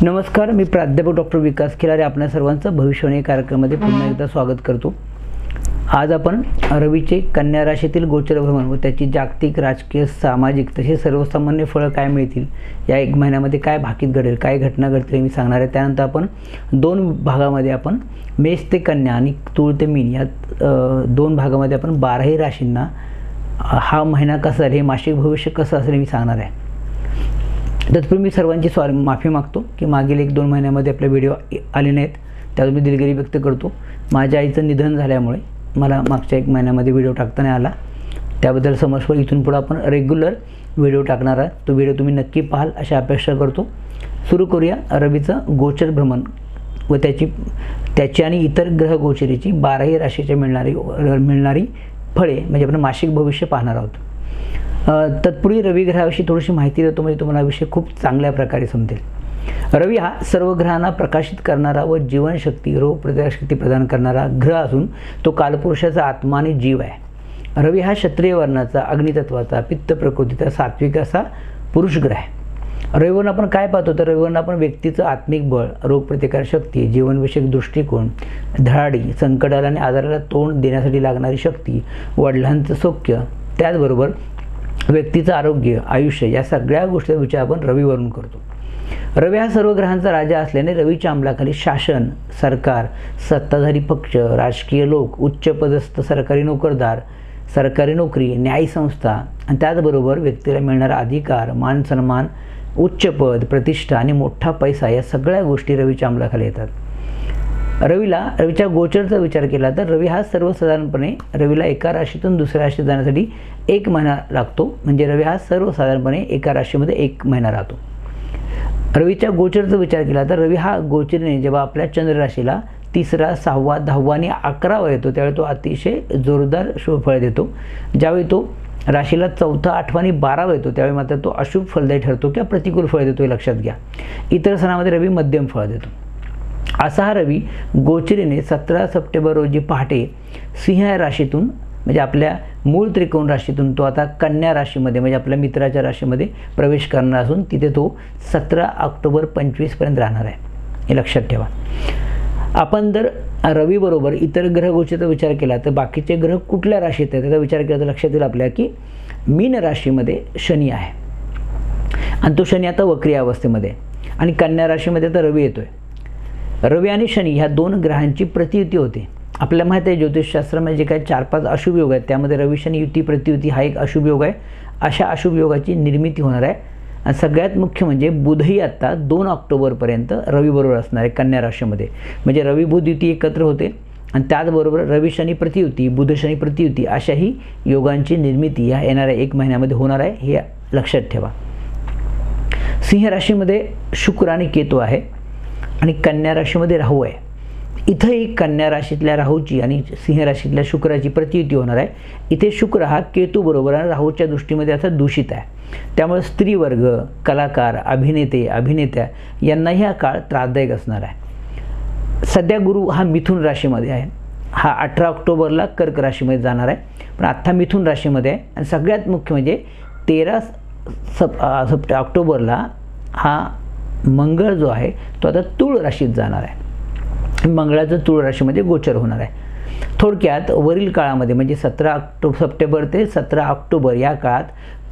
नमस्कार, मी प्राध्यापक डॉक्टर विकास खिलारे आपल्या सर्वांचं भविष्यवाणी कार्यक्रमामध्ये पुन्हा एकदा स्वागत करतो। आज आपण रवीचे कन्या राशीतील गोचर भ्रमण व त्याची जागतिक, राजकीय, सामाजिक तसेच सर्वसामान्य फळं काय मिळतील, या एक महिन्यामध्ये काय भाकीत घडेल, काय घटना घडतील मी सांगणार आहे। त्यानंतर आपण दोन भागामध्ये आपण मेष ते कन्या आणि तूळ ते मीन या दोन भागामध्ये आपण 12ही राशींना हा महिना कसा आहे, हे मासिक भविष्य कसं असेल मी सांगणार आहे। तत्पूर्वी मी सर्वांची माफी मागतो की मागील 1-2 महिन्यामध्ये आपले व्हिडिओ आले नाहीत, त्यामुळे मी दिलगिरी व्यक्त करतो। माझ्या आईचं निधन झाल्यामुळे मला मागच्या 1 महिन्यामध्ये व्हिडिओ टाकता नाही आला, त्याबद्दल क्षमस्व। इथून पुढे आपण रेग्युलर व्हिडिओ टाकणार आहे, तो व्हिडिओ तुम्ही नक्की पाहाल अशी अपेक्षा करतो। सुरू करूया रवीचं गोचर भ्रमण व त्याची आणि इतर ग्रह गोचरीची 12ही राशीच्या मिळणारी फळे म्हणजे आपण मासिक भविष्य पाहणार आहोत। तत्पूर्वी रवी ग्रहाविषयी थोडीशी माहिती देतो, म्हणजे तुम्हाला विषय खूप चांगल्या प्रकारे समजेल। रवी हा सर्व ग्रहांना प्रकाशित करणारा व जीवनशक्ती, रोग प्रतिकारशक्ती प्रदान करणारा ग्रह असून तो कालपुरुषाचा आत्मा आणि जीव आहे। रवी हा क्षत्रिय वर्णाचा, अग्नितत्वाचा, पित्त प्रकृतीचा, सात्विक असा पुरुष ग्रह आहे। रविवरून आपण काय पाहतो तर रविवरून आपण व्यक्तीचं आत्मिक बळ, रोग प्रतिकारशक्ती, जीवनविषयक दृष्टिकोन, धडाडी, संकटाला आणि आजाराला तोंड देण्यासाठी लागणारी शक्ती, वडिलांचं सौख्य, त्याचबरोबर व्यक्तीचं आरोग्य, आयुष्य या सगळ्या गोष्टींचा विचार आपण रवीवरून करतो। रवी हा सर्व ग्रहांचा राजा असल्याने रवीच्या अंमलाखाली शासन, सरकार, सत्ताधारी पक्ष, राजकीय लोक, उच्च पदस्थ सरकारी नोकरदार, सरकारी नोकरी, न्याय संस्था आणि त्याचबरोबर व्यक्तीला मिळणारा अधिकार, मान सन्मान, उच्च पद, प्रतिष्ठा आणि मोठा पैसा या सगळ्या गोष्टी रवीच्या अंमलाखाली येतात। रवीच्या गोचरचा विचार केला तर रवी हा सर्वसाधारणपणे रवीला एका राशीतून दुसऱ्या राशीत जाण्यासाठी 1 महिना लागतो, म्हणजे रवी हा सर्वसाधारणपणे एका राशीमध्ये 1 महिना राहतो। रवीच्या गोचरचा विचार केला तर रवी हा गोचरीने जेव्हा आपल्या चंद्र राशीला 3रा, 6वा, 10वा आणि 11वा येतो त्यावेळी तो अतिशय जोरदार शुभफळ देतो। ज्यावेळी तो राशीला 4था, 8वा आणि 12वा येतो त्यावेळी मात्र तो अशुभ फलदायी ठरतो किंवा प्रतिकूल फळ देतो, हे लक्षात घ्या। इतर सणामध्ये रवी मध्यम फळ देतो। असा हा रवी गोचरीने 17 सप्टेंबर रोजी पहाटे सिंह या राशीतून म्हणजे आपल्या मूळ त्रिकोण राशीतून तो आता कन्या राशीमध्ये म्हणजे आपल्या मित्राच्या राशीमध्ये प्रवेश करणार असून तिथे तो 17 ऑक्टोबर 25 पर्यंत राहणार आहे, हे लक्षात ठेवा। आपण जर रवीबरोबर इतर ग्रह गोचरीचा विचार केला तर बाकीचे ग्रह कुठल्या राशीत आहेत त्याचा विचार केला तर लक्षात येईल आपल्या की मीन राशीमध्ये शनी आहे आणि तो शनी आता वक्री अवस्थेमध्ये आणि कन्या राशीमध्ये आता रवी येतोय। रवी आणि शनी ह्या 2 ग्रहांची प्रतियुती होते। आपल्याला माहिती आहे ज्योतिषशास्त्रामध्ये जे काही 4-5 अशुभ योग आहेत त्यामध्ये रवी शनी युती प्रतियुती हा एक अशुभ योग आहे। अशा अशुभ योगाची निर्मिती होणार आहे आणि सगळ्यात मुख्य म्हणजे बुधही आत्ता 2 ऑक्टोबरपर्यंत रवीबरोबर असणार आहे कन्या राशीमध्ये, म्हणजे रवी बुध युती एकत्र होते आणि त्याचबरोबर रवी शनी प्रतियुती, बुध शनी प्रतियुती अशाही योगांची निर्मिती या येणाऱ्या 1 महिन्यामध्ये होणार आहे, हे लक्षात ठेवा। सिंह राशीमध्ये शुक्र आणि केतू आहे आणि कन्या राशीमध्ये राहू आहे। इथंही कन्या राशीतल्या राहूची आणि सिंह राशीतल्या शुक्राची प्रतियुती होणार आहे। इथे शुक्र हा केतू बरोबर आणि राहूच्या दृष्टीमध्ये आता दूषित आहे, त्यामुळे स्त्रीवर्ग, कलाकार, अभिनेते, अभिनेत्या यांनाही हा काळ त्रासदायक असणार आहे। सध्या गुरु हा मिथुन राशीमध्ये आहे, हा 18 ऑक्टोबरला कर्क राशीमध्ये जाणार आहे, पण आत्ता मिथुन राशीमध्ये आहे आणि सगळ्यात मुख्य म्हणजे 13 ऑक्टोबरला हा मंगळ जो आहे तो आता तुळ राशीत जाणार आहे, मंगळाचं तुळ राशीमध्ये गोचर होणार आहे। थोडक्यात वरील काळामध्ये म्हणजे 17 सप्टेंबर ते 17 ऑक्टोबर या काळात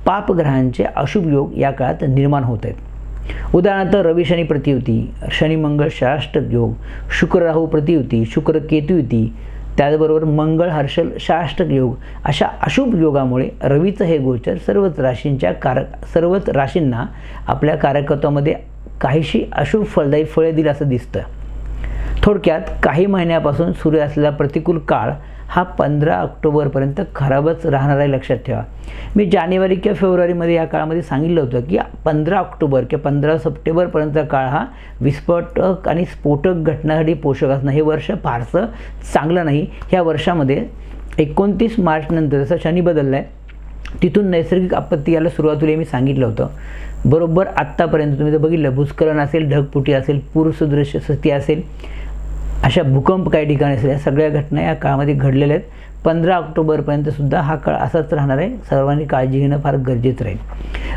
पापग्रहांचे अशुभ योग या काळात निर्माण होत आहेत। उदाहरणार्थ रवी शनी प्रतियुती, शनी मंगळ षाष्टक योग, शुक्र राहू प्रतियुती, शुक्र केतू युती, त्याचबरोबर मंगळ हर्षल षाष्टक योग अशा अशुभ योगामुळे रवीचं हे गोचर सर्वच राशींना आपल्या कारकत्वामध्ये काहीशी अशुभ फलदायी फळे दिली असं दिसतं। थोडक्यात काही महिन्यापासून सुरू असलेला प्रतिकूल काळ हा 15 ऑक्टोबरपर्यंत खराबच राहणार आहे, लक्षात ठेवा। मी जानेवारी किंवा फेब्रुवारीमध्ये या काळामध्ये सांगितलं होतं की 15 ऑक्टोबर किंवा 15 सप्टेंबरपर्यंतचा काळ हा विस्फोटक आणि स्फोटक घटनांसाठी पोषक असणं, हे वर्ष फारसं चांगलं नाही। ह्या वर्षामध्ये 29 मार्च नंतर जसं शनी बदलला आहे तिथून नैसर्गिक आपत्ती याला सुरुवात होईल मी सांगितलं होतं। बरोबर आत्तापर्यंत तुम्ही जर बघितलं भूस्खलन असेल, ढगफुटी असेल, पूरसदृश्य स्थिती असेल, अशा भूकंप काही ठिकाणी असेल, या सगळ्या घटना या काळामध्ये घडलेल्या आहेत। 15 ऑक्टोबरपर्यंत सुद्धा हा काळ असाच राहणार आहे. सर्वांनी काळजी घेणं फार गरजेचं राहील.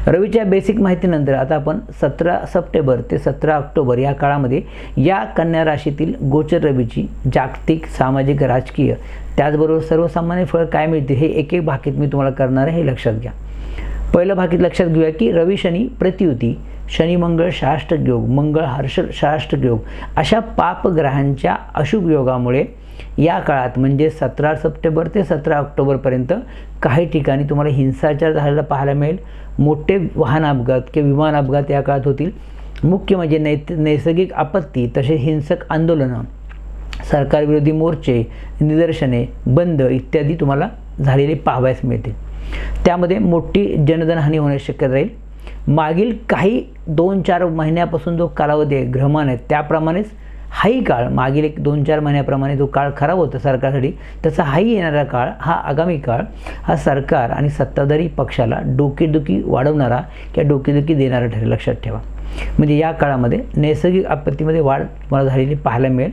रवीच्या बेसिक माहितीनंतर आता आपण 17 सप्टेंबर ते 17 ऑक्टोबर या काळामध्ये या कन्या राशीतील गोचर रवीची जागतिक, सामाजिक, राजकीय त्याचबरोबर सर्वसामान्य फळ काय मिळते हे एक एक भाकीत मी तुम्हाला करणार आहे, हे लक्षात घ्या. पहिलं भाकीत लक्षात घेऊया की रवी शनी प्रतियुती, शनी मंगळ षाष्टक योग, मंगळ हर्ष षाष्टक योग अशा पापग्रहांच्या अशुभ योगामुळे या काळात म्हणजे 17 सप्टेंबर ते 17 ऑक्टोबरपर्यंत काही ठिकाणी तुम्हाला हिंसाचार झालेला पाहायला मिळेल. मोठे वाहन अपघात किंवा विमान अपघात या काळात होतील. मुख्य म्हणजे नैसर्गिक आपत्ती, तसे हिंसक आंदोलनं, सरकारविरोधी मोर्चे, निदर्शने, बंद इत्यादी तुम्हाला झालेले पाहावयास मिळतील. त्यामध्ये मोठी जनधनहानी होण्याची शक्यता राहील. मागील काही 2-4 महिन्यापासून जो कालावधी आहे ग्रहमान आहे त्याप्रमाणेच हाही काळ मागील 1-2-4 महिन्याप्रमाणे जो काळ खराब होता सरकारसाठी, तसा हाही येणारा काळ, हा आगामी काळ हा सरकार आणि सत्ताधारी पक्षाला डोकेदुखी वाढवणारा किंवा डोकेदुखी देणारा ठरेल. लक्षात ठेवा. म्हणजे या काळामध्ये नैसर्गिक आपत्तीमध्ये वाढ तुम्हाला झालेली पाहायला मिळेल.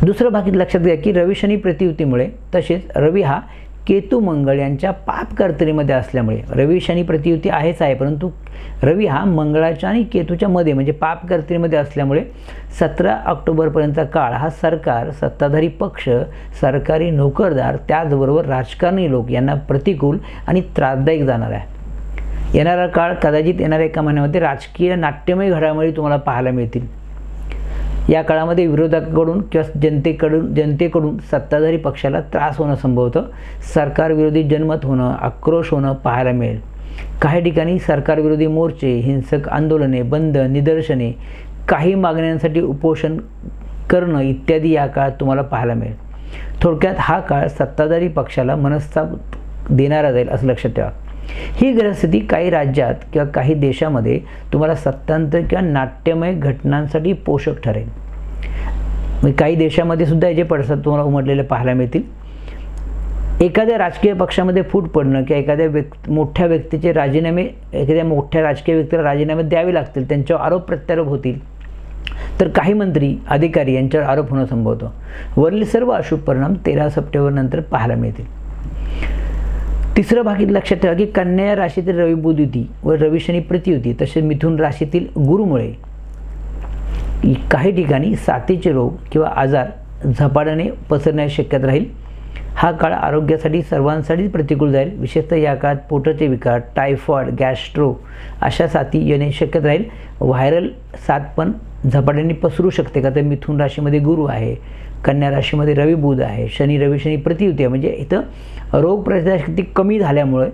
दुसरं भाकीत लक्षात घ्या की रवी शनी प्रतियुतीमुळे, तसेच रवी हा केतू मंगळ यांच्या पापकर्तरीमध्ये असल्यामुळे, रवी शनी प्रतियुती आहेच आहे, परंतु रवी हा मंगळाच्या आणि केतूच्या मध्ये म्हणजे पापकर्तरीमध्ये असल्यामुळे 17 ऑक्टोबरपर्यंतचा काळ हा सरकार, सत्ताधारी पक्ष, सरकारी नोकरदार त्याचबरोबर राजकारणी लोक यांना प्रतिकूल आणि त्रासदायक जाणार आहे. येणारा काळ कदाचित येणाऱ्या एका महिन्यामध्ये राजकीय नाट्यमय घडामोडी तुम्हाला पाहायला मिळतील. या काळामध्ये विरोधकाकडून किंवा जनतेकडून सत्ताधारी पक्षाला त्रास होणं संभवतं. सरकारविरोधी जनमत होणं, आक्रोश होणं पाहायला मिळेल. काही ठिकाणी सरकारविरोधी मोर्चे, हिंसक आंदोलने, बंद, निदर्शने, काही मागण्यांसाठी उपोषण करणं इत्यादी या काळात तुम्हाला पाहायला मिळेल. थोडक्यात हा काळ सत्ताधारी पक्षाला मनस्ताप देणारा जाईल असं लक्षात ठेवा. ही ग्रहस्थिती काही राज्यात किंवा काही देशामध्ये तुम्हाला सत्तांतर किंवा नाट्यमय घटनांसाठी पोषक ठरेल. म्हणजे काही देशामध्ये सुद्धा याचे पडसाद तुम्हाला उमटलेले पाहायला मिळतील. एखाद्या राजकीय पक्षामध्ये फूट पडणं किंवा एखाद्या मोठ्या व्यक्तीचे राजीनामे, एखाद्या मोठ्या राजकीय व्यक्तीला राजीनामे द्यावे लागतील, त्यांच्यावर आरोप प्रत्यारोप होतील, तर काही मंत्री, अधिकारी यांच्यावर आरोप होणं संभवतं. वरील सर्व अशुभ परिणाम 13 सप्टेंबर नंतर पाहायला मिळतील. तिसरं भाकीत लक्षात ठेवा की कन्या राशीतील रवी बुध युती व रवी शनी प्रतियुती, तसेच मिथुन राशीतील गुरुमुळे काही ठिकाणी साथीचे रोग किंवा आजार झपाट्याने पसरण्याची शक्यता राहील. हा काळ आरोग्यासाठी सर्वांसाठीच प्रतिकूल जाईल. विशेषतः या काळात पोटाचे विकार, टायफॉइड, गॅस्ट्रो अशा साथी येण्याची शक्यता राहील. व्हायरल साथ पण झपाट्याने पसरू शकते का, तर मिथुन राशीमध्ये गुरु आहे, कन्या राशीमध्ये रवी बुध आहे, रवी शनी प्रतियुती आहे. म्हणजे इथं रोगप्रतिकारशक्ती कमी झाल्यामुळे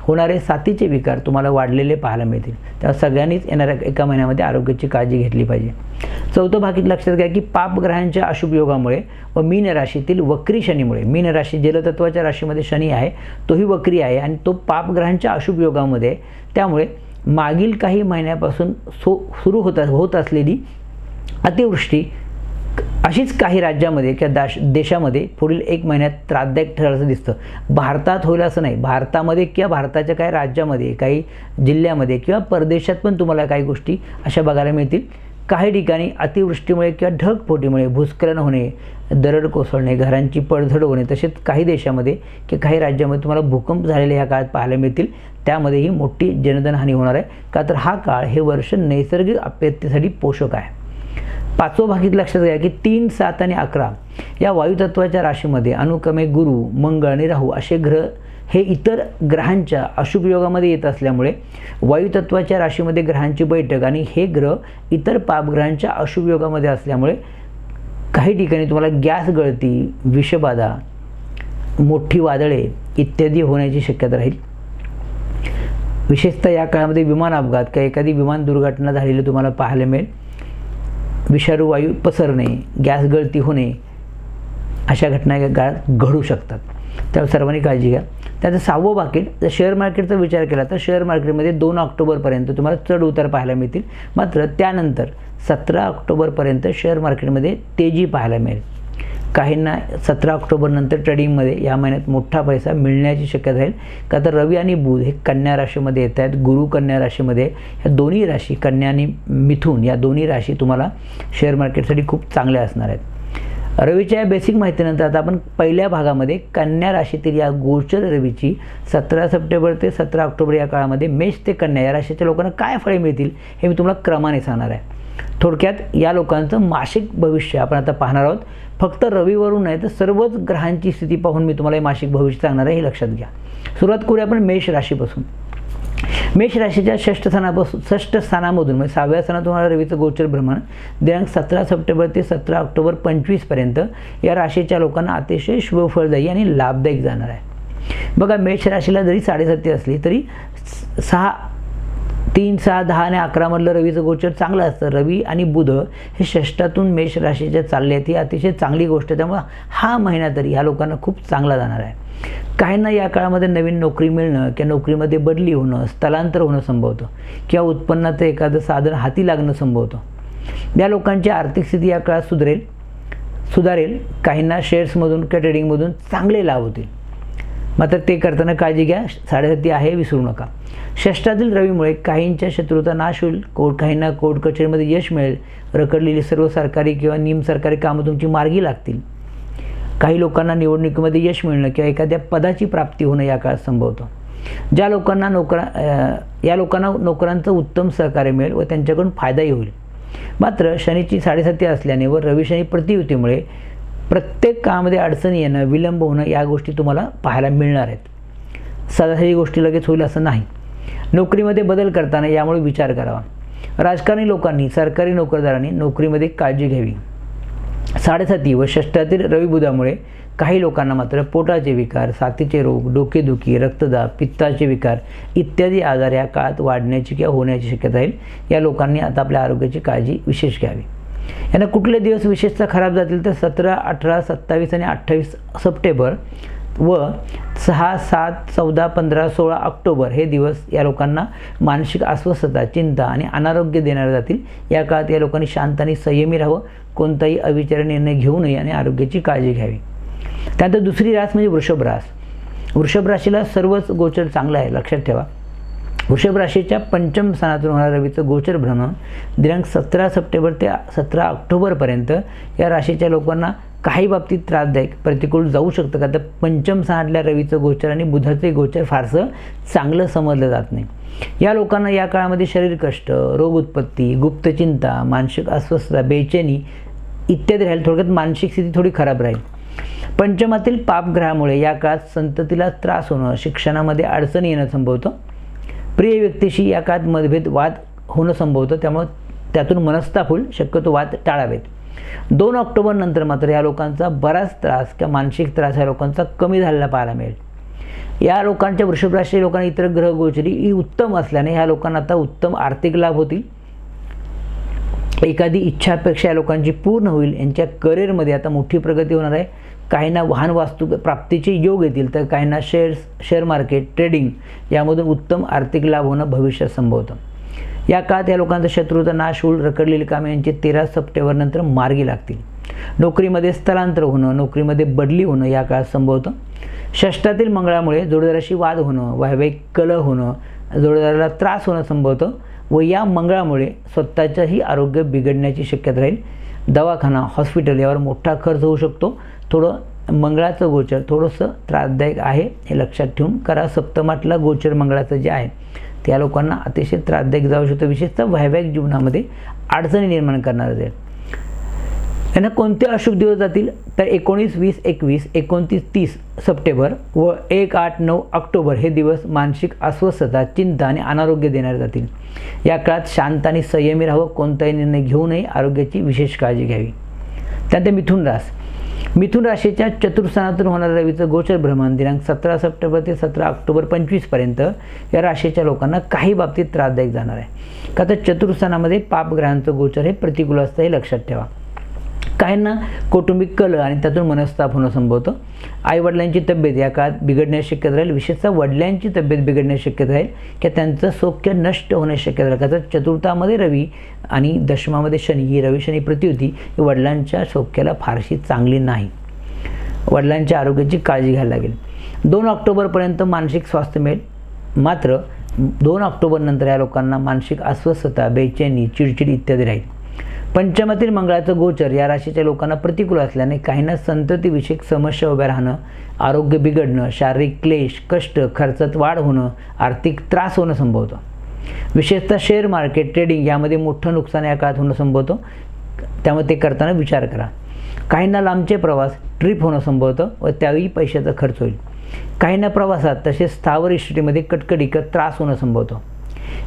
होणारे साथीचे विकार तुम्हाला वाढलेले पाहायला मिळतील. तेव्हा सगळ्यांनीच येणाऱ्या एका महिन्यामध्ये आरोग्याची काळजी घेतली पाहिजे. चौथं भाकीत लक्षात घ्या की पापग्रहांच्या अशुभ योगामुळे व मीन राशीतील वक्री शनीमुळे, मीन राशी जलतत्वाच्या राशीमध्ये शनी आहे, तोही वक्री आहे आणि तो पापग्रहांच्या अशुभ योगामध्ये, त्यामुळे मागील काही महिन्यापासून सुरू होत असलेली अतिवृष्टी अशीच काही राज्यामध्ये किंवा देशामध्ये पुढील 1 महिन्यात त्रासदायक ठरेल असं दिसतं. भारतात होईल असं नाही, भारतामध्ये किंवा भारताच्या काही राज्यामध्ये, काही जिल्ह्यामध्ये किंवा परदेशात पण तुम्हाला काही गोष्टी अशा बघायला मिळतील. काही ठिकाणी अतिवृष्टीमुळे किंवा ढगफोटीमुळे भूस्खलन होणे, दरड कोसळणे, घरांची पडझड होणे, तसेच काही देशामध्ये किंवा काही राज्यामध्ये तुम्हाला भूकंप झालेले ह्या काळात पाहायला मिळतील. त्यामध्येही मोठी जनधनहानी होणार आहे, का तर हा काळ हे वर्ष नैसर्गिक आपत्तीसाठी पोषक आहे. पाचवं भाकीत लक्षात घ्या की 3, 7 आणि 11 या वायुतत्वाच्या राशीमध्ये अनुक्रमे गुरु, मंगळ आणि राहू असे ग्रह हे इतर ग्रहांच्या अशुभ योगामध्ये येत असल्यामुळे वायुतत्वाच्या राशीमध्ये ग्रहांची बैठक आणि हे ग्रह इतर पापग्रहांच्या अशुभ योगामध्ये असल्यामुळे काही ठिकाणी तुम्हाला गॅस गळती, विषबाधा, मोठी वादळे इत्यादी होण्याची शक्यता राहील. विशेषतः या काळामध्ये विमान अपघात किंवा एखादी विमान दुर्घटना झालेली तुम्हाला पाहायला मिळेल. विषारू वायू पसरणे, गॅस गळती होणे अशा घटना या काळात घडू शकतात. त्यामुळे सर्वांनी काळजी घ्या. त्याचं 6वं भाकीत जर शेअर मार्केटचा विचार केला तर शेअर मार्केटमध्ये 2 ऑक्टोबरपर्यंत तुम्हाला चढ उतार पाहायला मिळतील. मात्र त्यानंतर 17 ऑक्टोबरपर्यंत शेअर मार्केटमध्ये तेजी पाहायला मिळेल. काहींना 17 ऑक्टोबरनंतर ट्रेडिंगमध्ये या महिन्यात मोठा पैसा मिळण्याची शक्यता राहील, का तर रवी आणि बुध हे कन्या राशीमध्ये येत आहेत. गुरु कन्या राशीमध्ये, ह्या दोन्ही राशी कन्या आणि मिथुन या दोन्ही राशी तुम्हाला शेअर मार्केटसाठी खूप चांगल्या असणार आहेत. रवीच्या बेसिक माहितीनंतर आता आपण पहिल्या भागामध्ये कन्या राशीतील या गोचर रवीची 17 सप्टेंबर ते 17 ऑक्टोबर या काळामध्ये मेष ते कन्या या राशीच्या लोकांना काय फळे मिळतील हे मी तुम्हाला क्रमाने सांगणार आहे. थोडक्यात या लोकांचं मासिक भविष्य आपण आता पाहणार आहोत. फक्त रविवरून नाही तर सर्वच ग्रहांची स्थिती पाहून मी तुम्हाला हे मासिक भविष्य सांगणार आहे, हे लक्षात घ्या. सुरुवात करूया आपण मेष राशीपासून. मेष राशीच्या षष्ठ स्थानामधून म्हणजे 6व्या स्थानात होणारं रवीचं गोचर भ्रमण दिनांक 17 सप्टेंबर ते 17 ऑक्टोबर 25 पर्यंत या राशीच्या लोकांना अतिशय शुभफलदायी आणि लाभदायक जाणार आहे. बघा, मेष राशीला जरी 7.5 असली तरी 3, 6, 10 आणि 11 मधलं रवीचं गोचर चांगलं असतं. रवी आणि बुध हे षष्ठातून मेष राशीच्या चालले आहेत, ही अतिशय चांगली गोष्ट आहे. त्यामुळे हा महिना तरी ह्या लोकांना खूप चांगला जाणार आहे. काहींना या काळामध्ये नवीन नोकरी मिळणं किंवा नोकरीमध्ये बदली होणं, स्थलांतर होणं संभवतं किंवा उत्पन्नाचं एखादं साधन हाती लागणं संभवतं. या लोकांची आर्थिक स्थिती या काळात सुधारेल. काहींना शेअर्समधून किंवा ट्रेडिंगमधून चांगले लाभ होतील. मात्र ते करताना काळजी घ्या, 7.5 आहे विसरू नका. षष्ठातील रवीमुळे काहींच्या शत्रुता नाश होईल. काहींना कोर्ट कचेरीमध्ये यश मिळेल. रखडलेली सर्व सरकारी किंवा निमसरकारी कामं तुमची मार्गी लागतील. काही लोकांना निवडणुकीमध्ये यश मिळणं किंवा एखाद्या पदाची प्राप्ती होणं या काळात संभवतं. या लोकांना नोकरांचं उत्तम सहकार्य मिळेल व त्यांच्याकडून फायदाही होईल. मात्र शनीची 7.5 असल्याने व रवी शनी प्रतियुतीमुळे प्रत्येक कामामध्ये अडचणी येणं, विलंब होणं या गोष्टी तुम्हाला पाहायला मिळणार आहेत. सदासरी गोष्टी लगेच होईल असं नाही. नोकरीमध्ये बदल करताना यामुळे विचार करावा. राजकारणी लोकांनी, सरकारी नोकरदारांनी नोकरीमध्ये काळजी घ्यावी. 7.5 व षष्ठातील रवी बुधामुळे काही लोकांना मात्र पोटाचे विकार, साथीचे रोग, डोकेदुखी, रक्तदाब, पित्ताचे विकार इत्यादी आजार या काळात वाढण्याची किंवा होण्याची शक्यता आहे. या लोकांनी आता आपल्या आरोग्याची काळजी विशेष घ्यावी. यांना कुठले दिवस विशेषतः खराब जातील तर 17, 18, 27 आणि 28 सप्टेंबर व 6, 7, 14, 15, 16 ऑक्टोबर हे दिवस या लोकांना मानसिक अस्वस्थता, चिंता आणि अनारोग्य देणारे जातील. या काळात या लोकांनी शांत आणि संयमी राहावं, कोणताही अविचारी निर्णय घेऊ नये आणि आरोग्याची काळजी घ्यावी. त्यानंतर दुसरी रास म्हणजे वृषभ रास. वृषभ राशीला सर्वच गोचर चांगलं आहे, लक्षात ठेवा. वृषभ राशीच्या पंचम स्थानातून होणाऱ्या रवीचं गोचर भ्रमण दिनांक 17 सप्टेंबर ते 17 ऑक्टोबरपर्यंत या राशीच्या लोकांना काही बाबतीत त्रासदायक, प्रतिकूल जाऊ शकतं. का तर पंचम स्थानातल्या रवीचं गोचर आणि बुधाचे गोचर फारसं चांगलं समजलं जात नाही. या लोकांना या काळामध्ये शरीर कष्ट, रोग उत्पत्ती, गुप्त चिंता, मानसिक अस्वस्थता, बेचैनी इत्यादी राहील. थोडक्यात मानसिक स्थिती थोडी खराब राहील. पंचमातील पापग्रहामुळे या काळात संततीला त्रास होणं, शिक्षणामध्ये अडचणी येणं संभवतं. प्रिय व्यक्तीशी या काळात मतभेद, वाद होणं संभवतं. त्यामुळे त्यातून मनस्ताप होईल. शक्यतो वाद टाळावेत. 2 ऑक्टोबर नंतर मात्र या लोकांचा बराच त्रास किंवा मानसिक त्रास या लोकांचा कमी झालेला पाहायला मिळेल. या लोकांच्या वृषभ राशी लोकांना इतर ग्रह गोचरी ही उत्तम असल्याने ह्या लोकांना आता उत्तम आर्थिक लाभ होतील. एखादी इच्छापेक्षा या लोकांची पूर्ण होईल. यांच्या करिअरमध्ये आता मोठी प्रगती होणार आहे. काहींना वाहन वास्तू प्राप्तीचे योग येतील तर काहींना शेअर मार्केट, ट्रेडिंग यामधून उत्तम आर्थिक लाभ होणं भविष्यात संभवतं. या काळात या लोकांचा शत्रुता नाश होईल. रखडलेली कामे यांची 13 सप्टेंबर नंतर मार्गी लागतील. नोकरीमध्ये स्थलांतर होणं, नोकरीमध्ये बदली होणं या काळात संभवतं. षष्ठातील मंगळामुळे जोडीदाराशी वाद होणं, वैवाहिक कलह होणं, जोडीदाराला त्रास होणं संभवतं व या मंगळामुळे स्वतःचंही आरोग्य बिघडण्याची शक्यता राहील. दवाखाना, हॉस्पिटल यावर मोठा खर्च होऊ शकतो. थोडं मंगळाचं गोचर थोडंसं त्रासदायक आहे, हे लक्षात ठेवून करा. सप्तमातला गोचर मंगळाचं जे आहे त्या लोकांना अतिशय त्रासदायक जाऊ शकतं. विशेषतः वैवाहिक जीवनामध्ये अडचणी निर्माण करणार आहे. यांना कोणते अशुभ दिवस जातील तर 19, 20, 21, 29, 30 सप्टेंबर व 1, 8, 9 ऑक्टोबर हे दिवस मानसिक अस्वस्थता, चिंता आणि अनारोग्य देणारे जातील. या काळात शांत आणि संयमी राहावं, कोणताही निर्णय घेऊ नये, आरोग्याची विशेष काळजी घ्यावी. त्यानंतर मिथुन रास. मिथुन राशीच्या चतुर्थस्थानातून होणाऱ्या रवीचं गोचर भ्रमण दिनांक 17 सप्टेंबर ते 17 ऑक्टोबर 25 पर्यंत या राशीच्या लोकांना काही बाबतीत त्रासदायक जाणार आहे. का तर चतुर्थस्थानामध्ये पापग्रहांचं गोचर हे प्रतिकूल असतं, हे लक्षात ठेवा. काहींना कौटुंबिक कलह आणि त्यातून मनस्ताप होणं संभवतं. आईवडिलांची तब्येत या काळात बिघडण्याची शक्यता राहील. विशेषतः वडिलांची तब्येत बिघडण्याची शक्यता राहील किंवा त्यांचं सौख्य नष्ट होण्याची शक्यता राहील. का तर चतुर्थामध्ये रवी आणि दशमामध्ये शनी ही रवी शनी प्रतियुती ही वडिलांच्या सौख्याला फारशी चांगली नाही. वडिलांच्या आरोग्याची काळजी घ्यायला लागेल. 2 ऑक्टोबरपर्यंत मानसिक स्वास्थ्य मिळेल. मात्र 2 ऑक्टोबर नंतर या लोकांना मानसिक अस्वस्थता, बेचैनी, चिडचिड इत्यादी राहील. पंचमातील मंगळाचं गोचर या राशीच्या लोकांना प्रतिकूल असल्याने काहींना संततीविषयक समस्या उभ्या राहणं, आरोग्य बिघडणं, शारीरिक क्लेश, कष्ट, खर्चात वाढ होणं, आर्थिक त्रास होणं संभवतं. विशेषतः शेअर मार्केट, ट्रेडिंग यामध्ये मोठं नुकसान या काळात होणं संभवतं. त्यामुळे ते करताना विचार करा. काहींना लांबचे प्रवास, ट्रिप होणं संभवतं व त्यावेळी पैशाचा खर्च होईल. काहींना प्रवासात तसेच स्थावर इष्टीमध्ये कटकटी त्रास होणं संभवतं.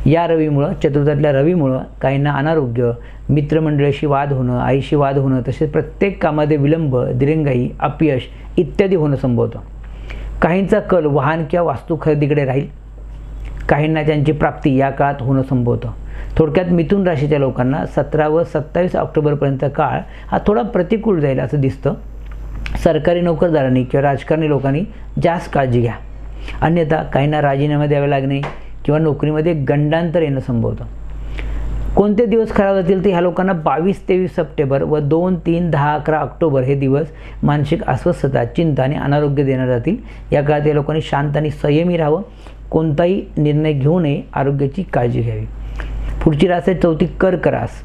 या रवीमुळं, चतुर्थातल्या रवीमुळं काहींना अनारोग्य, मित्रमंडळीशी वाद होणं, आईशी वाद होणं, तसेच प्रत्येक कामामध्ये विलंब, दिरंगाई, अपयश इत्यादी होणं संभवतं. काहींचा कल वाहन किंवा वास्तू खरेदीकडे राहील. काहींना त्यांची प्राप्ती या काळात होणं संभवतं. थोडक्यात मिथुन राशीच्या लोकांना 17 व 27 ऑक्टोबरपर्यंत काळ हा थोडा प्रतिकूल जाईल असं दिसतं. सरकारी नोकरदारांनी किंवा राजकारणी लोकांनी जास्त काळजी घ्या. अन्यथा काहींना राजीनामा द्यावे लागणे किंवा नोकरीमध्ये गंडांतर येणं संभवतं. कोणते दिवस खराब जातील तर ह्या लोकांना 22-23 सप्टेंबर व 2, 3, 10, 11 ऑक्टोबर हे दिवस मानसिक अस्वस्थता, चिंता आणि अनारोग्य देणार जातील. या काळात या लोकांनी शांत आणि संयमी राहावं. कोणताही निर्णय घेऊ नये, आरोग्याची काळजी घ्यावी. पुढची रास आहे चौथी कर्क रास.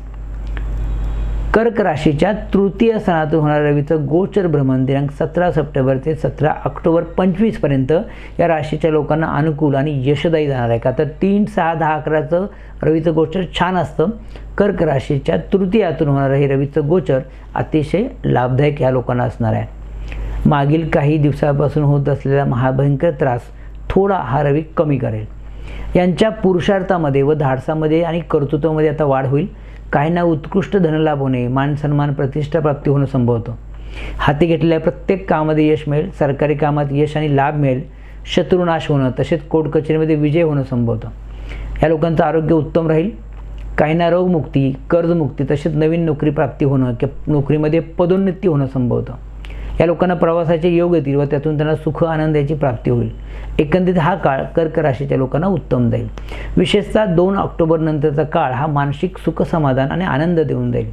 कर्क राशीच्या तृतीय स्थानातून होणाऱ्या रवीचं गोचर भ्रमण दिनांक 17 सप्टेंबर ते 17 ऑक्टोबर 25 पर्यंत या राशीच्या लोकांना अनुकूल आणि यशदायी जाणार आहे. का तर 3, 6, 10, 11चं रवीचं गोचर छान असतं. कर्क राशीच्या तृतीयातून होणारं हे रवीचं गोचर अतिशय लाभदायक या लोकांना असणार आहे. मागील काही दिवसापासून होत असलेला महाभयंकर त्रास थोडा हा रवी कमी करेल. यांच्या पुरुषार्थामध्ये व धाडसामध्ये आणि कर्तृत्वामध्ये आता वाढ होईल. काहींना उत्कृष्ट धनलाभ होणे, मान सन्मान, प्रतिष्ठा प्राप्ती होणं संभवतं. हाती घेतलेल्या प्रत्येक कामामध्ये यश मिळेल. सरकारी कामात यश आणि लाभ मिळेल. शत्रुनाश होणं तसेच कोर्ट कचेरीमध्ये विजय होणं संभवतं. या लोकांचं आरोग्य उत्तम राहील. काहींना रोगमुक्ती, कर्जमुक्ती तसेच नवीन नोकरी प्राप्ती होणं किंवा नोकरीमध्ये पदोन्नती होणं संभवतं. या लोकांना प्रवासाचे योग येतील व त्यातून त्यांना सुख आनंद याची प्राप्ती होईल. एकंदरीत हा काळ कर्क राशीच्या लोकांना उत्तम जाईल. विशेषतः 2 ऑक्टोबर नंतरचा काळ हा मानसिक सुख, समाधान आणि आनंद देऊन जाईल.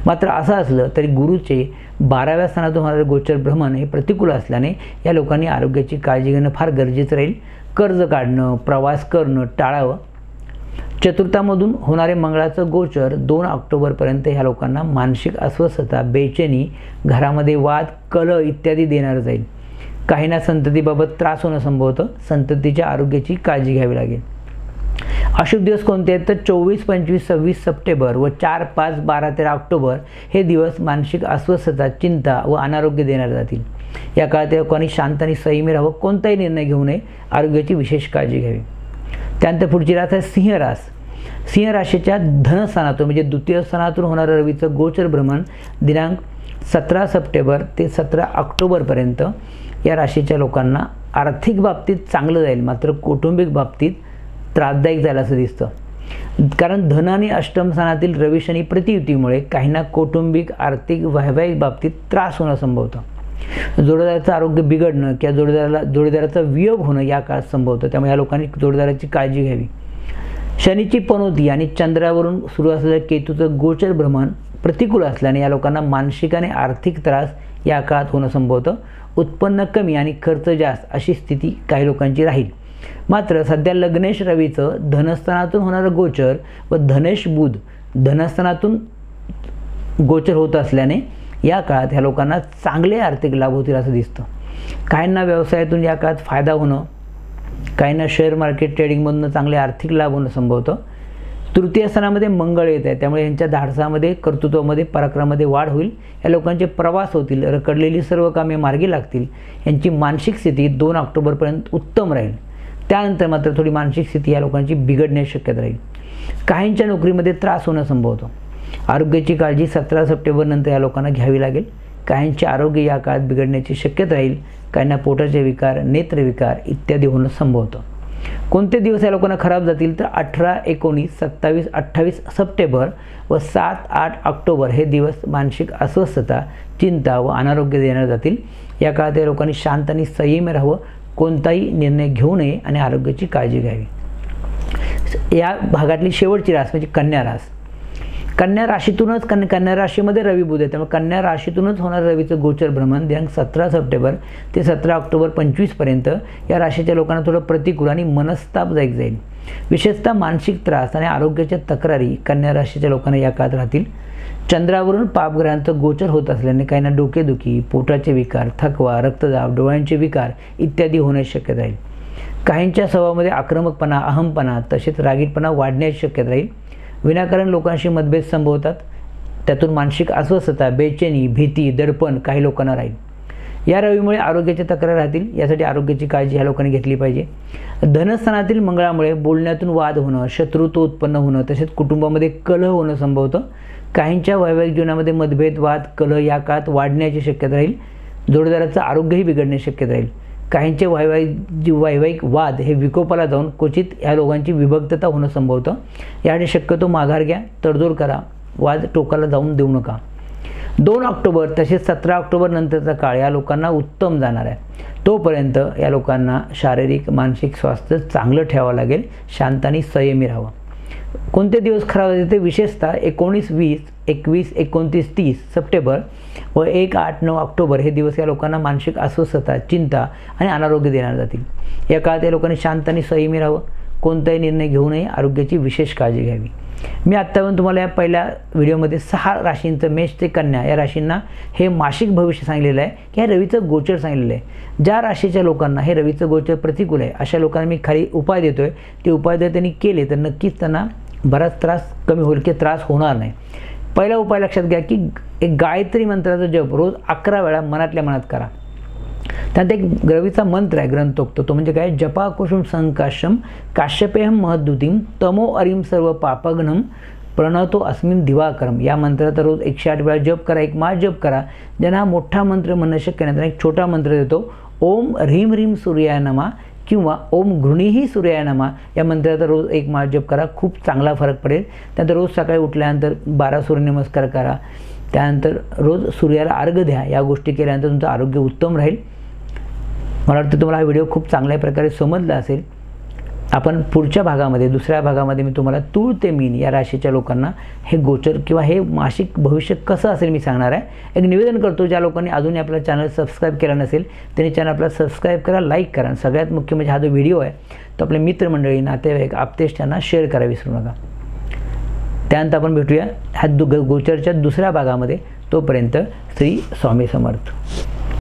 मात्र असं असलं तरी गुरुचे 12व्या स्थानातून होणारे गोचर भ्रमण हे प्रतिकूल असल्याने या लोकांनी आरोग्याची काळजी घेणं फार गरजेचं राहील. कर्ज काढणं, प्रवास करणं टाळावं. चतुर्थामधून होणारे मंगळाचं गोचर 2 ऑक्टोबरपर्यंत ह्या लोकांना मानसिक अस्वस्थता, बेचैनी, घरामध्ये वाद, कलह इत्यादी देणार जाईल. काहींना संततीबाबत त्रास होणं संभवतं. संततीच्या आरोग्याची काळजी घ्यावी लागेल. अशुभ दिवस कोणते आहेत तर 24, 25, 26 सप्टेंबर व 4, 5, 12, 13 ऑक्टोबर हे दिवस मानसिक अस्वस्थता, चिंता व अनारोग्य देणार जातील. या काळात लोकांनी शांत आणि संयमी राहावं. कोणताही निर्णय घेऊ नये. आरोग्याची विशेष काळजी घ्यावी. त्यानंतर पुढची रास आहे सिंह रास. सिंह राशीच्या धनस्थानातून म्हणजे द्वितीय स्थानातून होणारं रवीचं गोचर भ्रमण दिनांक 17 सप्टेंबर ते 17 ऑक्टोबरपर्यंत या राशीच्या लोकांना आर्थिक बाबतीत चांगलं जाईल. मात्र कौटुंबिक बाबतीत त्रासदायक जाईल असं दिसतं. कारण धन आणि अष्टम स्थानातील रवी शनी प्रतियुतीमुळे काहींना कौटुंबिक, आर्थिक, वैवाहिक बाबतीत त्रास होणं संभवतं. जोडीदाराचं आरोग्य बिघडणं किंवा जोडीदाराचा वियोग होणं या काळात संभवतं. त्यामुळे या लोकांनी जोडीदाराची काळजी घ्यावी. शनीची पनोती आणि चंद्रावरून सुरू असलेलं केतूचं गोचर भ्रमण प्रतिकूल असल्याने या लोकांना मानसिक आणि आर्थिक त्रास या काळात होणं संभवतं. उत्पन्न कमी आणि खर्च जास्त अशी स्थिती काही लोकांची राहील. मात्र सध्या लग्नेश रवीचं धनस्थानातून होणारं गोचर व धनेश बुध धनस्थानातून गोचर होत असल्याने या काळात ह्या लोकांना चांगले आर्थिक लाभ होतील असं दिसतं. काहींना व्यवसायातून या काळात फायदा होणं, काहींना शेअर मार्केट ट्रेडिंगमधून चांगले आर्थिक लाभ होणं संभवतं. तृतीय स्थानामध्ये मंगळ येत आहे. त्यामुळे यांच्या धाडसामध्ये, कर्तृत्वामध्ये, पराक्रमामध्ये वाढ होईल. या लोकांचे प्रवास होतील. रखडलेली सर्व कामे मार्गी लागतील. यांची मानसिक स्थिती 2 ऑक्टोबरपर्यंत उत्तम राहील. त्यानंतर मात्र थोडी मानसिक स्थिती या लोकांची बिघडण्याची शक्यता राहील. काहींच्या नोकरीमध्ये त्रास होणं संभवतं. आरोग्याची काळजी 17 सप्टेंबर नंतर या लोकांना घ्यावी लागेल. काहींचे आरोग्य या काळात बिघडण्याची शक्यता राहील. काहींना पोटाचे विकार, नेत्रविकार इत्यादी होणं संभवतं. कोणते दिवस या लोकांना खराब जातील तर 18, 19, 27, 28 सप्टेंबर व 7, 8 ऑक्टोबर हे दिवस मानसिक अस्वस्थता, चिंता व अनारोग्य देणार जातील. या काळात या लोकांनी शांत आणि संयमी राहावं. कोणताही निर्णय घेऊ नये आणि आरोग्याची काळजी घ्यावी. या भागातली शेवटची रास म्हणजे कन्या रास. कन्या राशीतूनच कन्या राशीमध्ये रवी बुध आहे. त्यामुळे कन्या राशीतूनच होणारं रवीचं गोचर भ्रमण दिनांक 17 सप्टेंबर ते 17 ऑक्टोबर 25 पर्यंत या राशीच्या लोकांना थोडं प्रतिकूल आणि मनस्तापदायक जाईल. विशेषतः मानसिक त्रास आणि आरोग्याच्या तक्रारी कन्या राशीच्या लोकांना या काळात राहतील. चंद्रावरून पापग्रहांचं गोचर होत असल्याने काहींना डोकेदुखी, पोटाचे विकार, थकवा, रक्तदाब, डोळ्यांचे विकार इत्यादी होण्याची शक्यता राहील. काहींच्या स्वभावामध्ये आक्रमकपणा, अहमपणा तसेच रागीटपणा वाढण्याची शक्यता राहील. विनाकारण लोकांशी मतभेद संभवतात. त्यातून मानसिक अस्वस्थता, बेचैनी, भीती, दडपण काही लोकांना राहील. या रवीमुळे आरोग्याच्या तक्रार राहतील. यासाठी आरोग्याची काळजी ह्या लोकांनी घेतली पाहिजे. धनस्थानातील मंगळामुळे बोलण्यातून वाद होणं, शत्रुत्व उत्पन्न होणं तसेच कुटुंबामध्ये कलह होणं संभवतं. काहींच्या वैवाहिक जीवनामध्ये मतभेद, वाद, कलह या काळात वाढण्याची शक्यता राहील. जोडीदाराचं आरोग्यही बिघडण्याची शक्यता राहील. काहींचे वैवाहिक वाद हे विकोपाला जाऊन क्वचित ह्या लोकांची विभक्तता होणं संभवतं. यासाठी शक्यतो माघार घ्या, तडजोड करा, वाद टोकाला जाऊन देऊ नका. 2 ऑक्टोबर तसेच 17 ऑक्टोबर नंतरचा काळ या लोकांना उत्तम जाणार आहे. तोपर्यंत या लोकांना शारीरिक, मानसिक स्वास्थ्य चांगलं ठेवावं लागेल. शांत आणि संयमी राहावं. कोणते दिवस खराब होते ते विशेषतः 19, 20, 21, 29, 30 सप्टेंबर व 1, 8, 9 ऑक्टोबर हे दिवस या लोकांना मानसिक अस्वस्थता, चिंता आणि अनारोग्य देणार जातील. या काळात या लोकांनी शांत आणि संयमी राहावं. कोणताही निर्णय घेऊ नये. आरोग्याची विशेष काळजी घ्यावी. मी आत्तापर्यंत तुम्हाला या पहिल्या व्हिडिओमध्ये 6 राशींचं, मेष ते कन्या या राशींना हे मासिक भविष्य सांगितलेलं आहे की हे रवीचं गोचर सांगितलेलं आहे. ज्या राशीच्या लोकांना हे रवीचं गोचर प्रतिकूल आहे अशा लोकांना मी खाली उपाय देतोय. ते उपाय जर त्यांनी केले तर नक्कीच त्यांना बराच त्रास कमी होईल की त्रास होणार नाही. पहिला उपाय लक्षात घ्या की एक गायत्री मंत्राचा जप रोज 11 वेळा मनातल्या मनात करा. त्यात एक रवीचा मंत्र आहे ग्रंथोक्त. तो म्हणजे काय? जपा कुसुम संकाशम काश्यपेहम महद्युतीम तमो अरिम सर्व पापघ्नम प्रणतो अस्मिन दिवाकरम. या मंत्राचा रोज 108 वेळा जप करा. एक माळ जप करा. ज्यांना हा मोठा मंत्र म्हणणं शक्य नाही त्यांना एक छोटा मंत्र देतो. ओम ह्रीम ह्रीम सूर्याय नमः किंवा ओम घृणीही सूर्याय नमः या मंत्राचा रोज 1 माळ जप करा. खूप चांगला फरक पडेल. त्यानंतर रोज सकाळी उठल्यानंतर 12 सूर्यनमस्कार करा. त्यानंतर रोज सूर्याला अर्घ्य द्या. या गोष्टी केल्यानंतर तुमचं आरोग्य उत्तम राहील. मला वाटतं तुम्हाला हा व्हिडिओ खूप चांगल्या प्रकारे समजला असेल. आपण पुढच्या भागामध्ये, दुसऱ्या भागामध्ये मी तुम्हाला तूळ ते मीन या राशीच्या लोकांना हे गोचर किंवा हे मासिक भविष्य कसं असेल मी सांगणार आहे. एक निवेदन करतो, ज्या लोकांनी अजूनही आपला चॅनल सबस्क्राईब केला नसेल त्यांनी चॅनल आपला सबस्क्राईब करा, लाईक करा. सगळ्यात मुख्य म्हणजे हा जो व्हिडिओ आहे तो आपले मित्रमंडळी, नातेवाईक, आप्तेष्टांना शेअर करा विसरू नका. त्यानंतर आपण भेटूया ह्या गोचरच्या दुसऱ्या भागामध्ये. तोपर्यंत श्री स्वामी समर्थ.